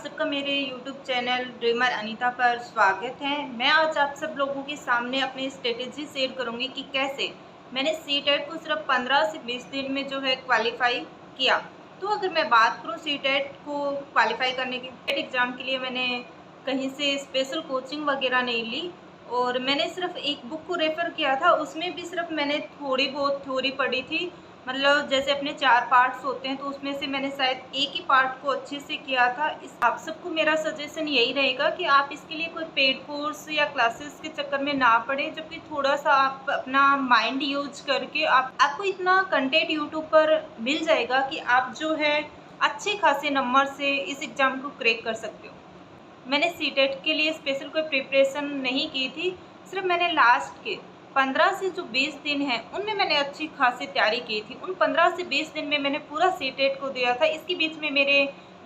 सबका मेरे YouTube channel dreamer Anita पर स्वागत है। मैं आज आप सब लोगों के सामने अपनी स्ट्रेटेजी शेयर करूंगी कि कैसे मैंने सीटेट को सिर्फ 15 से 20 दिन में जो है क्वालिफाई किया। तो अगर मैं बात करूं सीटेट को क्वालिफाई करने के एग्ज़ाम के लिए मैंने कहीं से स्पेशल कोचिंग वगैरह नहीं ली और मैंने सिर्फ एक बुक को रेफ़र किया था। उसमें भी सिर्फ मैंने थोड़ी बहुत थ्योरी पढ़ी थी। मतलब जैसे अपने 4 पार्ट्स होते हैं तो उसमें से मैंने शायद एक ही पार्ट को अच्छे से किया था। इस आप सबको मेरा सजेशन यही रहेगा कि आप इसके लिए कोई पेड कोर्स या क्लासेस के चक्कर में ना पड़े, जबकि थोड़ा-सा आप अपना माइंड यूज़ करके आपको इतना कंटेंट यूट्यूब पर मिल जाएगा कि आप जो है अच्छे खासे नंबर से इस एग्ज़ाम को क्रैक कर सकते हो। मैंने सीटेट के लिए स्पेशल कोई प्रिपरेशन नहीं की थी, सिर्फ मैंने लास्ट के 15 से जो 20 दिन हैं उनमें मैंने अच्छी खासी तैयारी की थी। उन 15 से 20 दिन में मैंने पूरा सीटेट को दिया था। इसके बीच में मेरे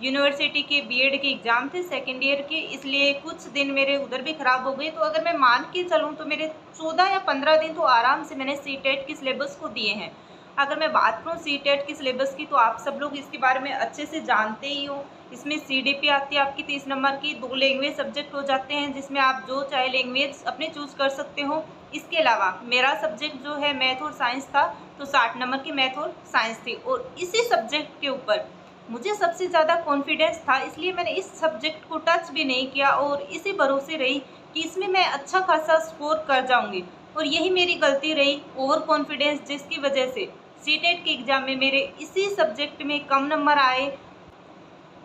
यूनिवर्सिटी के बीएड के एग्ज़ाम थे सेकेंड ईयर के, इसलिए कुछ दिन मेरे उधर भी ख़राब हो गए। तो अगर मैं मान के चलूँ तो मेरे 14 या 15 दिन तो आराम से मैंने सीटेट के सिलेबस को दिए हैं। अगर मैं बात करूँ सीटेट के सिलेबस की तो आप सब लोग इसके बारे में अच्छे से जानते ही हो। इसमें सीडीपी आती है आपकी 30 नंबर की, 2 लैंग्वेज सब्जेक्ट हो जाते हैं जिसमें आप जो चाहे लैंग्वेज अपने चूज़ कर सकते हो। इसके अलावा मेरा सब्जेक्ट जो है मैथ और साइंस था, तो 60 नंबर की मैथ और साइंस थी और इसी सब्जेक्ट के ऊपर मुझे सबसे ज़्यादा कॉन्फिडेंस था, इसलिए मैंने इस सब्जेक्ट को टच भी नहीं किया और इसी भरोसे रही कि इसमें मैं अच्छा खासा स्कोर कर जाऊंगी। और यही मेरी गलती रही, ओवर कॉन्फिडेंस, जिसकी वजह से सीटेट के एग्ज़ाम में मेरे इसी सब्जेक्ट में कम नंबर आए।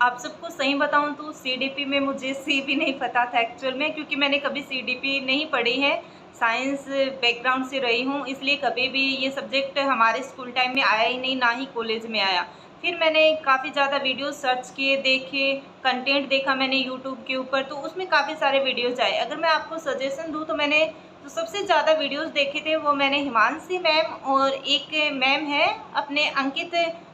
आप सबको सही बताऊं तो सीडीपी में मुझे सी भी नहीं पता था एक्चुअल में, क्योंकि मैंने कभी सीडीपी नहीं पढ़ी है। साइंस बैकग्राउंड से रही हूं, इसलिए कभी भी ये सब्जेक्ट हमारे स्कूल टाइम में आया ही नहीं, ना ही कॉलेज में आया। फिर मैंने काफ़ी ज़्यादा वीडियो सर्च किए, देखे, कंटेंट देखा मैंने यूट्यूब के ऊपर, तो उसमें काफ़ी सारे वीडियोज़ आए। अगर मैं आपको सजेशन दूँ तो मैंने जो सबसे ज़्यादा वीडियोज़ देखे थे वो मैंने हिमांशी मैम और एक मैम है अपने अंकित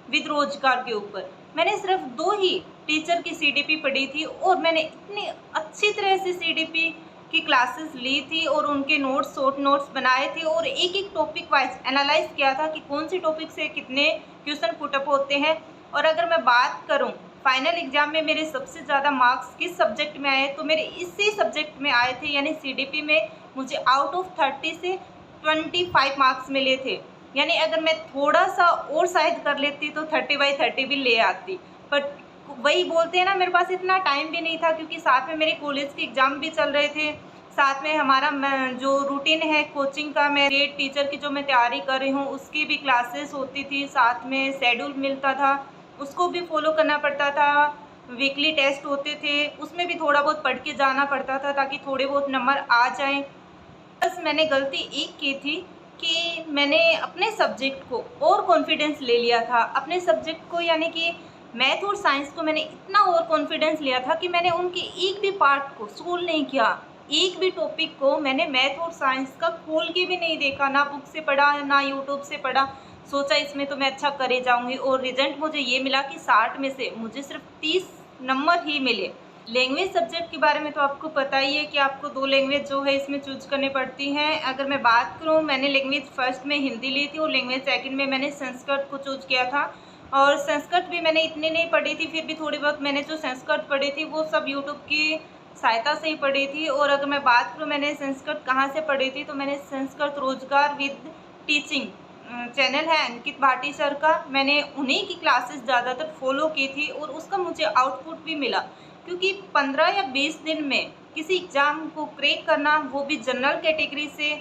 विद रोजगार के ऊपर। मैंने सिर्फ 2 ही टीचर की सीडीपी पढ़ी थी और मैंने इतनी अच्छी तरह से सीडीपी की क्लासेस ली थी और उनके नोट्स, शॉर्ट नोट्स बनाए थे और एक एक टॉपिक वाइज एनालाइज किया था कि कौन सी टॉपिक से कितने क्वेश्चन पुटअप होते हैं। और अगर मैं बात करूं फाइनल एग्जाम में मेरे सबसे ज़्यादा मार्क्स किस सब्जेक्ट में आए, तो मेरे इसी सब्जेक्ट में आए थे, यानी सीडीपी में मुझे आउट ऑफ 30 से 25 मार्क्स मिले थे। यानी अगर मैं थोड़ा सा और शायद कर लेती तो 30/30 भी ले आती, पर वही बोलते हैं ना, मेरे पास इतना टाइम भी नहीं था, क्योंकि साथ में मेरे कॉलेज के एग्ज़ाम भी चल रहे थे, साथ में हमारा जो रूटीन है कोचिंग का, मैं ग्रेड टीचर की जो मैं तैयारी कर रही हूँ उसकी भी क्लासेस होती थी, साथ में शेड्यूल मिलता था उसको भी फॉलो करना पड़ता था, वीकली टेस्ट होते थे उसमें भी थोड़ा बहुत पढ़ के जाना पड़ता था ताकि थोड़े बहुत नंबर आ जाएँ। बस मैंने गलती एक की थी कि मैंने अपने सब्जेक्ट को और कॉन्फिडेंस ले लिया था, अपने सब्जेक्ट को यानी कि मैथ और साइंस को मैंने इतना ओवर कॉन्फिडेंस लिया था कि मैंने उनके एक भी पार्ट को सोल्व नहीं किया। एक भी टॉपिक को मैंने मैथ और साइंस का खोल के भी नहीं देखा, ना बुक से पढ़ा ना यूट्यूब से पढ़ा। सोचा इसमें तो मैं अच्छा करे जाऊंगी और रिजल्ट मुझे ये मिला कि 60 में से मुझे सिर्फ 30 नंबर ही मिले। लैंग्वेज सब्जेक्ट के बारे में तो आपको पता ही है कि आपको 2 लैंग्वेज जो है इसमें चूज करनी पड़ती हैं। अगर मैं बात करूँ, मैंने लैंग्वेज फर्स्ट में हिंदी ली थी और लैंग्वेज सेकंड में मैंने संस्कृत को चूज किया था। और संस्कृत भी मैंने इतनी नहीं पढ़ी थी, फिर भी थोड़ी बहुत मैंने जो संस्कृत पढ़ी थी वो सब यूट्यूब की सहायता से ही पढ़ी थी। और अगर मैं बात करूँ मैंने संस्कृत कहाँ से पढ़ी थी, तो मैंने संस्कृत रोजगार विद टीचिंग चैनल है अंकित भाटी सर का, मैंने उन्हीं की क्लासेस ज़्यादातर फॉलो की थी और उसका मुझे आउटपुट भी मिला। क्योंकि 15 या 20 दिन में किसी एग्ज़ाम को क्रैक करना, वो भी जनरल कैटेगरी से,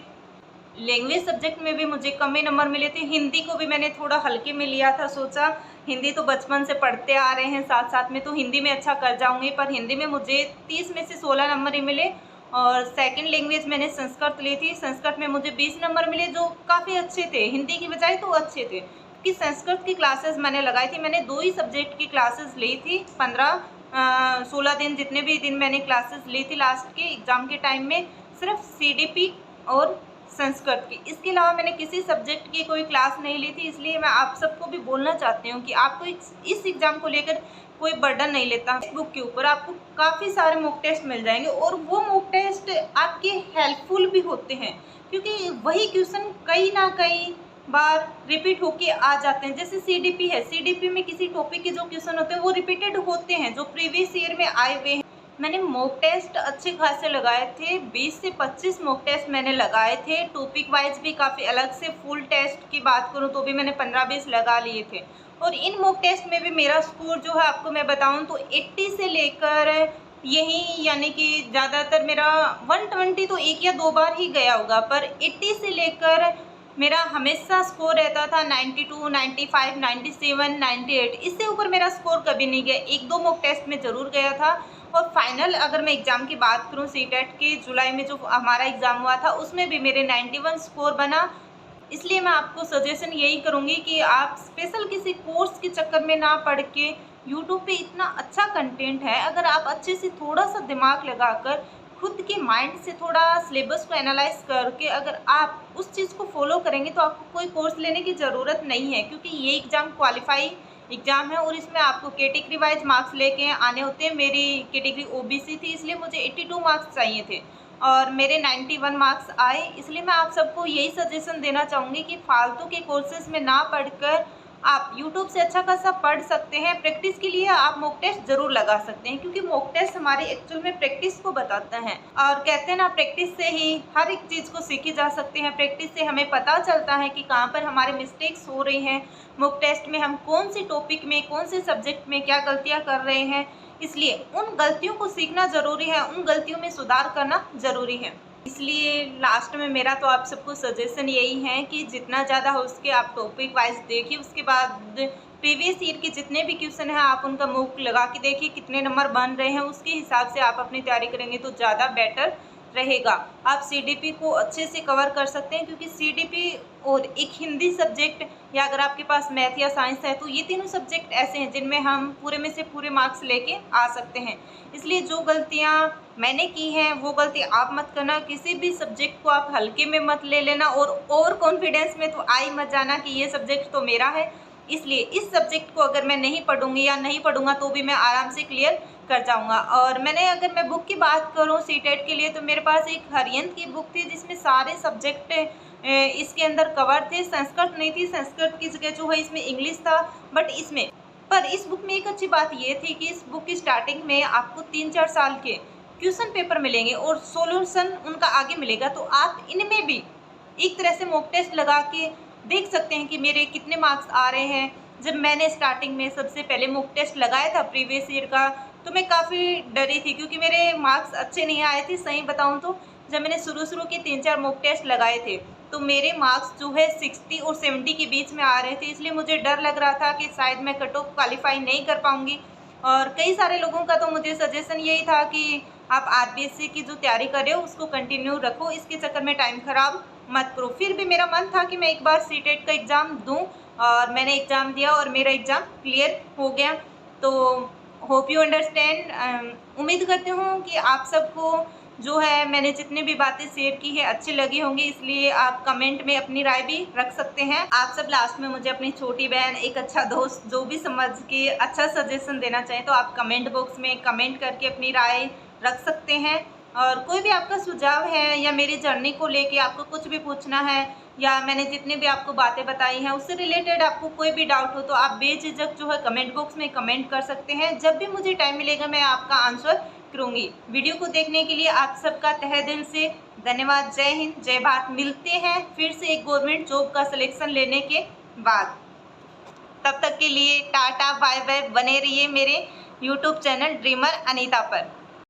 लैंग्वेज सब्जेक्ट में भी मुझे कम ही नंबर मिले थे। हिंदी को भी मैंने थोड़ा हल्के में लिया था, सोचा हिंदी तो बचपन से पढ़ते आ रहे हैं साथ साथ में, तो हिंदी में अच्छा कर जाऊंगी, पर हिंदी में मुझे 30 में से 16 नंबर ही मिले। और सेकंड लैंग्वेज मैंने संस्कृत ली थी, संस्कृत में मुझे 20 नंबर मिले, जो काफ़ी अच्छे थे, हिंदी की बजाय तो अच्छे थे, क्योंकि संस्कृत की क्लासेस मैंने लगाई थी। मैंने 2 ही सब्जेक्ट की क्लासेस ली थी, 16 दिन, जितने भी दिन मैंने क्लासेस ली थी लास्ट के एग्ज़ाम के टाइम में, सिर्फ सीडीपी और संस्कृत की। इसके अलावा मैंने किसी सब्जेक्ट की कोई क्लास नहीं ली थी। इसलिए मैं आप सबको भी बोलना चाहती हूँ कि आपको इस एग्ज़ाम को लेकर कोई बर्डन नहीं लेता। इस बुक के ऊपर आपको काफ़ी सारे मॉक टेस्ट मिल जाएंगे और वो मॉक टेस्ट आपके हेल्पफुल भी होते हैं, क्योंकि वही क्वेश्चन कहीं ना कहीं बार रिपीट होके आ जाते हैं। जैसे सीडीपी है, सीडीपी में किसी टॉपिक के जो क्वेश्चन होते हैं वो रिपीटेड होते हैं, जो प्रीवियस ईयर में आए हुए हैं। मैंने मॉक टेस्ट अच्छे खासे लगाए थे, 20 से 25 मॉक टेस्ट मैंने लगाए थे। टॉपिक वाइज भी काफ़ी अलग से फुल टेस्ट की बात करूँ तो भी मैंने 15-20 लगा लिए थे। और इन मॉक टेस्ट में भी मेरा स्कोर जो है आपको मैं बताऊँ तो 80 से लेकर यही, यानी कि ज़्यादातर मेरा 120 तो एक या दो बार ही गया होगा, पर 80 से लेकर मेरा हमेशा स्कोर रहता था 92, 95, 97, 98। इससे ऊपर मेरा स्कोर कभी नहीं गया। एक दो मॉक टेस्ट में ज़रूर गया था। और फाइनल अगर मैं एग्ज़ाम की बात करूँ, सीटेट के जुलाई में जो हमारा एग्ज़ाम हुआ था उसमें भी मेरे 91 स्कोर बना। इसलिए मैं आपको सजेशन यही करूँगी कि आप स्पेशल किसी कोर्स के चक्कर में ना पड़ के, यूट्यूब पे इतना अच्छा कंटेंट है, अगर आप अच्छे से थोड़ा सा दिमाग लगाकर खुद के माइंड से थोड़ा सिलेबस को एनालाइज करके अगर आप उस चीज़ को फॉलो करेंगे तो आपको कोई कोर्स लेने की ज़रूरत नहीं है। क्योंकि ये एग्ज़ाम क्वालिफाई एग्ज़ाम है और इसमें आपको कैटेगरी वाइज मार्क्स लेके आने होते हैं। मेरी कैटेगरी ओबीसी थी, इसलिए मुझे 82 मार्क्स चाहिए थे और मेरे 91 मार्क्स आए। इसलिए मैं आप सबको यही सजेशन देना चाहूँगी कि फालतू के कोर्सेज़ में ना पढ़कर आप यूट्यूब से अच्छा खासा पढ़ सकते हैं। प्रैक्टिस के लिए आप मॉक टेस्ट ज़रूर लगा सकते हैं, क्योंकि मॉक टेस्ट हमारे एक्चुअल में प्रैक्टिस को बताता है। और कहते हैं ना, प्रैक्टिस से ही हर एक चीज़ को सीखी जा सकती है। प्रैक्टिस से हमें पता चलता है कि कहाँ पर हमारे मिस्टेक्स हो रही हैं, मॉक टेस्ट में हम कौन से टॉपिक में, कौन से सब्जेक्ट में क्या गलतियाँ कर रहे हैं। इसलिए उन गलतियों को सीखना ज़रूरी है, उन गलतियों में सुधार करना ज़रूरी है। इसलिए लास्ट में मेरा तो आप सबको सजेशन यही है कि जितना ज़्यादा हो सके आप टॉपिक वाइज देखिए। उसके बाद प्रीवियस ईयर के जितने भी क्वेश्चन हैं आप उनका मॉक लगा के देखिए कितने नंबर बन रहे हैं। उसके हिसाब से आप अपनी तैयारी करेंगे तो ज़्यादा बेटर रहेगा। आप सीडीपी को अच्छे से कवर कर सकते हैं, क्योंकि सीडीपी और एक हिंदी सब्जेक्ट, या अगर आपके पास मैथ या साइंस है तो ये तीनों सब्जेक्ट ऐसे हैं जिनमें हम पूरे में से पूरे मार्क्स लेके आ सकते हैं। इसलिए जो गलतियाँ मैंने की हैं वो गलती आप मत करना। किसी भी सब्जेक्ट को आप हल्के में मत ले लेना और ओवर कॉन्फिडेंस में तो आ ही मत जाना कि ये सब्जेक्ट तो मेरा है, इसलिए इस सब्जेक्ट को अगर मैं नहीं पढ़ूंगी या नहीं पढ़ूंगा तो भी मैं आराम से क्लियर कर जाऊंगा। और अगर मैं बुक की बात करूं सीटेट के लिए, तो मेरे पास एक हरियंत की बुक थी जिसमें सारे सब्जेक्ट इसके अंदर कवर थे। संस्कृत नहीं थी, संस्कृत की जगह जो है इसमें इंग्लिश था। बट इस बुक में एक अच्छी बात ये थी कि इस बुक की स्टार्टिंग में आपको 3-4 साल के क्वेश्चन पेपर मिलेंगे और सॉल्यूशन उनका आगे मिलेगा। तो आप इनमें भी एक तरह से मॉक टेस्ट लगा के देख सकते हैं कि मेरे कितने मार्क्स आ रहे हैं। जब मैंने स्टार्टिंग में सबसे पहले मॉक टेस्ट लगाया था प्रीवियस ईयर का, तो मैं काफ़ी डरी थी क्योंकि मेरे मार्क्स अच्छे नहीं आए थे। सही बताऊं तो जब मैंने शुरू के 3-4 मॉक टेस्ट लगाए थे तो मेरे मार्क्स जो है 60 और 70 के बीच में आ रहे थे। इसलिए मुझे डर लग रहा था कि शायद मैं कट ऑफ क्वालिफाई नहीं कर पाऊंगी। और कई सारे लोगों का तो मुझे सजेशन यही था कि आप आरबीएससी की जो तैयारी कर रहे हो उसको कंटिन्यू रखो, इसके चक्कर में टाइम खराब मत करो। फिर भी मेरा मन था कि मैं एक बार सीटेट का एग्ज़ाम दूं और मैंने एग्ज़ाम दिया और मेरा एग्ज़ाम क्लियर हो गया। तो होप यू अंडरस्टैंड। उम्मीद करती हूँ कि आप सबको जो है मैंने जितनी भी बातें शेयर की है अच्छी लगी होंगी। इसलिए आप कमेंट में अपनी राय भी रख सकते हैं। आप सब लास्ट में मुझे अपनी छोटी बहन, एक अच्छा दोस्त, जो भी समझ के अच्छा सजेशन देना चाहें तो आप कमेंट बॉक्स में कमेंट करके अपनी राय रख सकते हैं। और कोई भी आपका सुझाव है या मेरी जर्नी को लेके आपको कुछ भी पूछना है, या मैंने जितनी भी आपको बातें बताई हैं उससे रिलेटेड आपको कोई भी डाउट हो तो आप बेझिझक जो है कमेंट बॉक्स में कमेंट कर सकते हैं। जब भी मुझे टाइम मिलेगा मैं आपका आंसर करूँगी। वीडियो को देखने के लिए आप सबका तहे दिल से धन्यवाद। जय हिंद, जय भारत। मिलते हैं फिर से एक गवर्नमेंट जॉब का सिलेक्शन लेने के बाद। तब तक के लिए टाटा बाय बाय। बने रहिए मेरे यूट्यूब चैनल ड्रीमर अनीता पर।